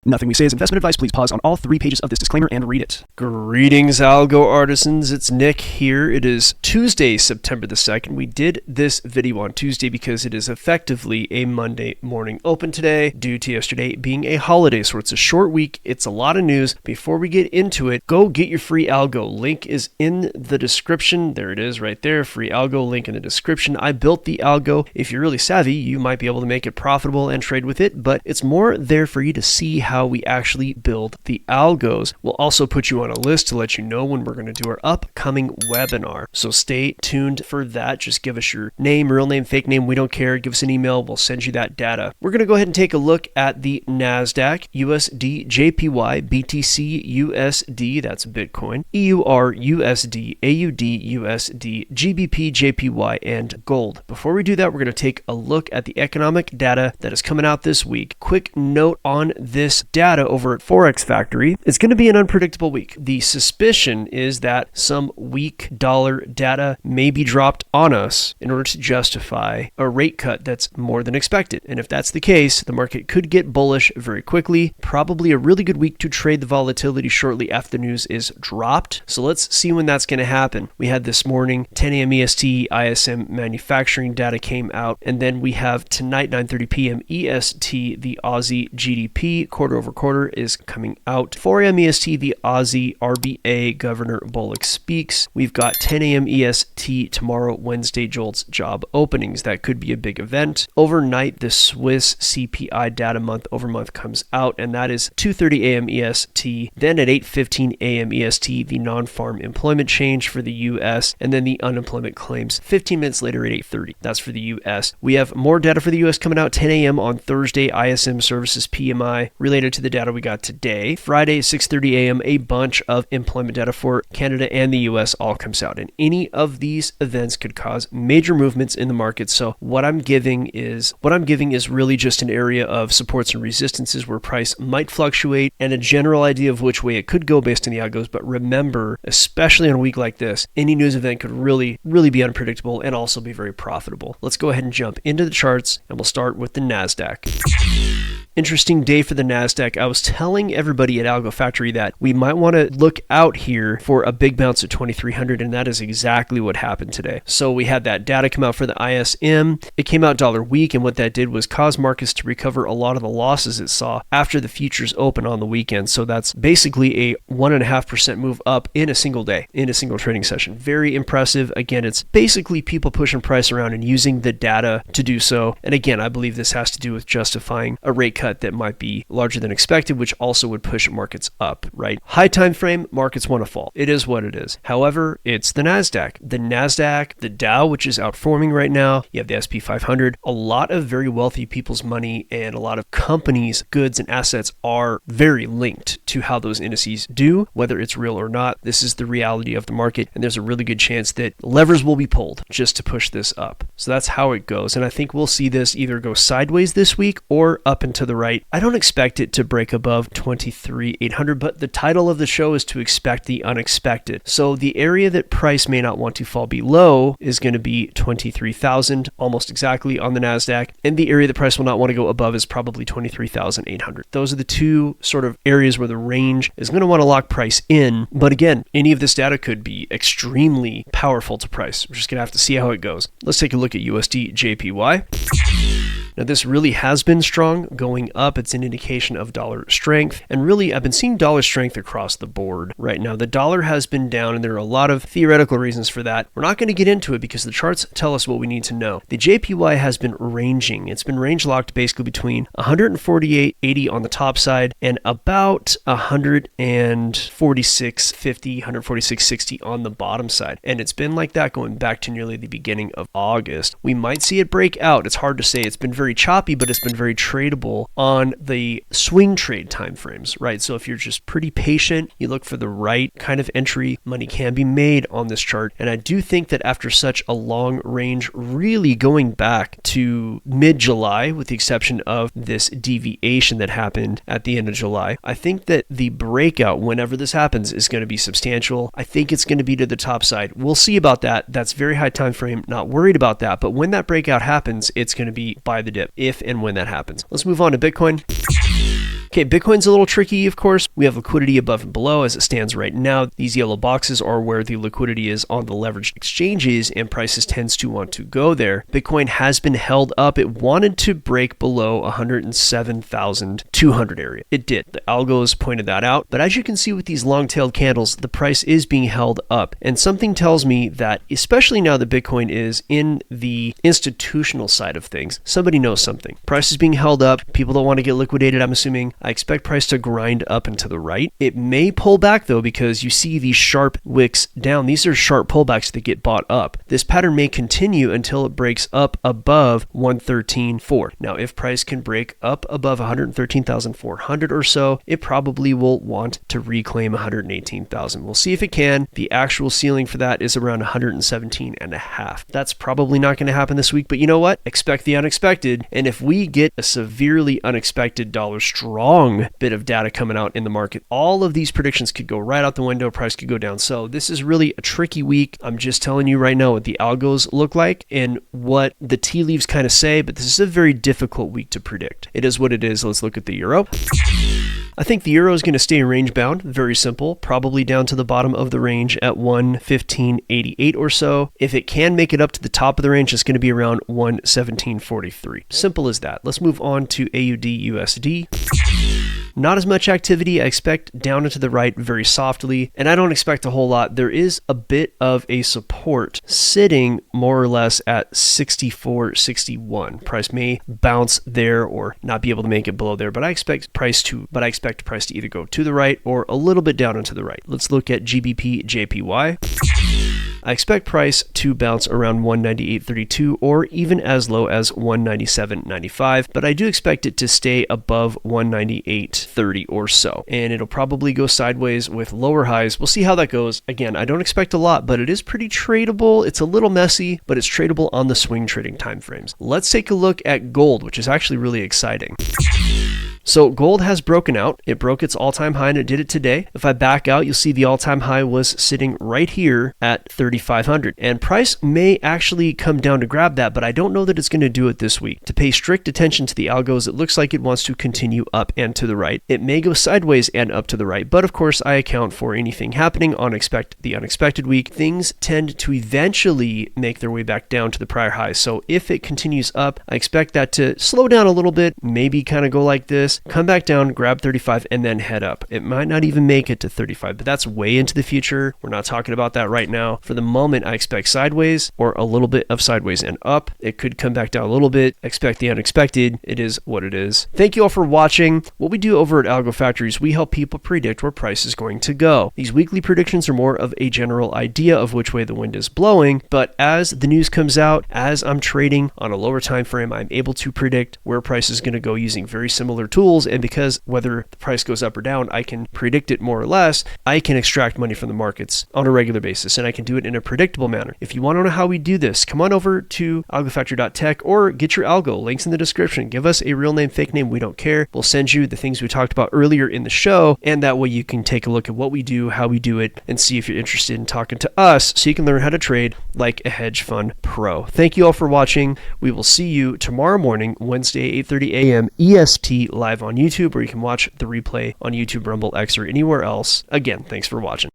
Nothing we say is investment advice. Please pause on all 3 pages of this disclaimer and read it. Greetings, Algo artisans. It's Nick here. It is Tuesday, September the 2nd. We did this video on Tuesday because it is effectively a Monday morning open today due to yesterday being a holiday. So it's a short week. It's a lot of news. Before we get into it, go get your free algo. Link is in the description. There it is right there. Free algo link in the description. I built the algo. If you're really savvy, you might be able to make it profitable and trade with it, but it's more there for you to see how we actually build the algos. We'll also put you on a list to let you know when we're going to do our upcoming webinar. So stay tuned for that. Just give us your name, real name, fake name. We don't care. Give us an email. We'll send you that data. We're going to go ahead and take a look at the NASDAQ, USDJPY, BTC USD, that's Bitcoin, EURUSD, AUDUSD, GBPJPY, and gold. Before we do that, we're going to take a look at the economic data that is coming out this week. Quick note on this data over at Forex Factory. It's going to be an unpredictable week. The suspicion is that some weak dollar data may be dropped on us in order to justify a rate cut that's more than expected. And if that's the case, the market could get bullish very quickly. Probably a really good week to trade the volatility shortly after the news is dropped. So let's see when that's going to happen. We had this morning 10 a.m. EST ISM manufacturing data came out, and then we have tonight 9:30 p.m. EST the Aussie GDP quarter over quarter is coming out. 4 a.m. EST the Aussie RBA Governor Bullock speaks. We've got 10 a.m. EST tomorrow Wednesday JOLTS job openings. That could be a big event. Overnight the Swiss CPI data month over month comes out, and that is 2:30 a.m. EST. Then at 8:15 a.m. EST the non-farm employment change for the US, and then the unemployment claims 15 minutes later at 8:30. That's for the US. We have more data for the US coming out 10 a.m. on Thursday, ISM services PMI related to the data we got today. Friday 6:30 a.m. a bunch of employment data for Canada and the US all comes out, and any of these events could cause major movements in the market. So what I'm giving is really just an area of supports and resistances where price might fluctuate and a general idea of which way it could go based on the algos. But remember, especially on a week like this, any news event could really be unpredictable and also be very profitable. Let's go ahead and jump into the charts, and we'll start with the NASDAQ. Interesting day for the NASDAQ. I was telling everybody at Algo Factory that we might want to look out here for a big bounce at 2,300, and that is exactly what happened today. So we had that data come out for the ISM. It came out dollar week, and what that did was cause markets to recover a lot of the losses it saw after the futures open on the weekend. So that's basically a 1.5% move up in a single day, in a single trading session. Very impressive. Again, it's basically people pushing price around and using the data to do so. And again, I believe this has to do with justifying a rate cut that might be larger than expected, which also would push markets up, right? High time frame, markets want to fall. It is what it is. However, it's the NASDAQ. The NASDAQ, the Dow, which is outperforming right now. You have the SP 500. A lot of very wealthy people's money and a lot of companies, goods, and assets are very linked to how those indices do, whether it's real or not. This is the reality of the market, and there's a really good chance that levers will be pulled just to push this up. So that's how it goes, and I think we'll see this either go sideways this week or up and to the right. I don't expect it to break above 23,800, but the title of the show is to expect the unexpected. So the area that price may not want to fall below is going to be 23,000, almost exactly on the NASDAQ, and the area that price will not want to go above is probably 23,800. Those are the two sort of areas where the range is going to want to lock price in, but again, any of this data could be extremely powerful to price. We're just going to have to see how it goes. Let's take a look at USDJPY. Now this really has been strong going up. It's an indication of dollar strength. And really, I've been seeing dollar strength across the board right now. The dollar has been down, and there are a lot of theoretical reasons for that. We're not going to get into it because the charts tell us what we need to know. The JPY has been ranging. It's been range locked basically between 148.80 on the top side and about 146.50, 146.60 on the bottom side. And it's been like that going back to nearly the beginning of August. We might see it break out. It's hard to say. It's been very choppy, but it's been very tradable on the swing trade timeframes, right? So if you're just pretty patient, you look for the right kind of entry, money can be made on this chart. And I do think that after such a long range, really going back to mid-July, with the exception of this deviation that happened at the end of July, I think that the breakout, whenever this happens, is going to be substantial. I think it's going to be to the top side. We'll see about that. That's very high time frame, not worried about that. But when that breakout happens, it's going to be by the dip, if and when that happens. Let's move on to Bitcoin. Okay, Bitcoin's a little tricky, of course. We have liquidity above and below as it stands right now. These yellow boxes are where the liquidity is on the leveraged exchanges, and prices tends to want to go there. Bitcoin has been held up. It wanted to break below 107,200 area. It did. The algos pointed that out. But as you can see with these long-tailed candles, the price is being held up. And something tells me that, especially now that Bitcoin is in the institutional side of things, somebody knows something. Price is being held up. People don't want to get liquidated, I'm assuming. I expect price to grind up and to the right. It may pull back though, because you see these sharp wicks down. These are sharp pullbacks that get bought up. This pattern may continue until it breaks up above 113.4. Now, if price can break up above 113,400 or so, it probably will want to reclaim 118,000. We'll see if it can. The actual ceiling for that is around 117.5. That's probably not going to happen this week, but you know what? Expect the unexpected. And if we get a severely unexpected dollar strong bit of data coming out in the market, all of these predictions could go right out the window. Price could go down. So this is really a tricky week. I'm just telling you right now what the algos look like and what the tea leaves kind of say, but this is a very difficult week to predict. It is what it is. Let's look at the euro. I think the euro is going to stay range bound. Very simple. Probably down to the bottom of the range at 115.88 or so. If it can make it up to the top of the range, it's going to be around 117.43. Simple as that. Let's move on to AUDUSD. Not as much activity. I expect down and to the right very softly, and I don't expect a whole lot. There is a bit of a support sitting more or less at 64.61. Price may bounce there or not be able to make it below there, but I expect price to either go to the right or a little bit down and to the right. Let's look at GBPJPY. I expect price to bounce around 198.32 or even as low as 197.95, but I do expect it to stay above 198.30 or so, and it'll probably go sideways with lower highs. We'll see how that goes. Again, I don't expect a lot, but it is pretty tradable. It's a little messy, but it's tradable on the swing trading timeframes. Let's take a look at gold, which is actually really exciting. So gold has broken out. It broke its all-time high and it did it today. If I back out, you'll see the all-time high was sitting right here at 3,500. And price may actually come down to grab that, but I don't know that it's going to do it this week. To pay strict attention to the algos, it looks like it wants to continue up and to the right. It may go sideways and up to the right, but of course I account for anything happening on the unexpected week. Things tend to eventually make their way back down to the prior highs. So if it continues up, I expect that to slow down a little bit, maybe kind of go like this, come back down, grab 35, and then head up. It might not even make it to 35, but that's way into the future. We're not talking about that right now. For the moment, I expect sideways or a little bit of sideways and up. It could come back down a little bit. Expect the unexpected. It is what it is. Thank you all for watching. What we do over at Algo Factory is we help people predict where price is going to go. These weekly predictions are more of a general idea of which way the wind is blowing, but as the news comes out, as I'm trading on a lower time frame, I'm able to predict where price is going to go using very similar tools. And because whether the price goes up or down, I can predict it more or less, I can extract money from the markets on a regular basis, and I can do it in a predictable manner. If you want to know how we do this, come on over to algofactory.tech or get your algo. Links in the description. Give us a real name, fake name. We don't care. We'll send you the things we talked about earlier in the show, and that way you can take a look at what we do, how we do it, and see if you're interested in talking to us so you can learn how to trade like a hedge fund pro. Thank you all for watching. We will see you tomorrow morning, Wednesday, 8:30 a.m. EST, live on YouTube, or you can watch the replay on YouTube, Rumble, X, or anywhere else. Again, thanks for watching.